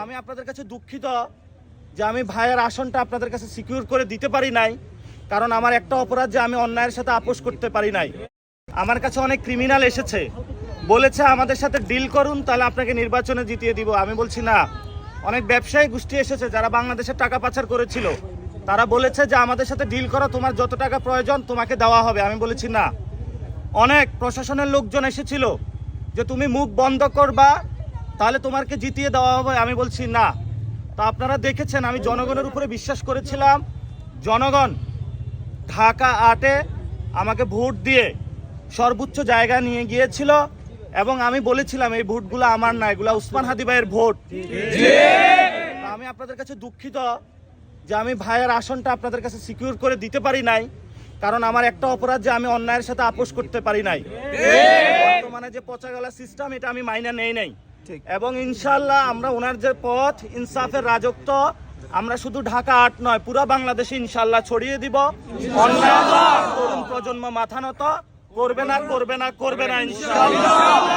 আমি আপনাদের কাছে দুঃখিত যে আমি ভাইয়ের আসনটা আপনাদের কাছে সিকিউর করে দিতে পারি নাই, কারণ আমার একটা অপরাধ যে আমি অন্যায়ের সাথে আপোষ করতে পারি নাই। আমার কাছে অনেক ক্রিমিনাল এসেছে, বলেছে আমাদের সাথে ডিল করুন, তাহলে আপনাকে নির্বাচনে জিতিয়ে দিব। আমি বলছি না। অনেক ব্যবসায়ী গোষ্ঠী এসেছে যারা বাংলাদেশের টাকা পাচার করেছিল, তারা বলেছে যে আমাদের সাথে ডিল করো, তোমার যত টাকা প্রয়োজন তোমাকে দেওয়া হবে। আমি বলেছি না। অনেক প্রশাসনের লোকজন এসেছিল যে তুমি মুখ বন্ধ করবা, তাহলে তোমাকে জিতিয়ে দেওয়া হবে। আমি বলছি না। তা আপনারা দেখেছেন আমি জনগণের উপরে বিশ্বাস করেছিলাম। জনগণ ঢাকা 8-এ আমাকে ভোট দিয়ে সর্বোচ্চ জায়গা নিয়ে গিয়েছিল, এবং আমি বলেছিলাম এই ভোটগুলো আমার না, এগুলো উসমান হাদি ভাইয়ের ভোট। আমি আপনাদের কাছে দুঃখিত যে আমি ভাইয়ের আসনটা আপনাদের কাছে সিকিউর করে দিতে পারি নাই, কারণ আমার একটা অপরাধ যে আমি অন্যায়ের সাথে আপোষ করতে পারি নাই। বর্তমানে যে পচা গলা সিস্টেম, এটা আমি মাইনা নেই নাই। এবং ইনশাল্লাহ আমরা ওনার যে পথ, ইনসাফের রাজত্ব, আমরা শুধু ঢাকা 8 নয়, পুরো বাংলাদেশে ইনশাল্লাহ ছড়িয়ে দিব। তরুণ প্রজন্ম মাথা নত করবে না ইনশাল্লাহ।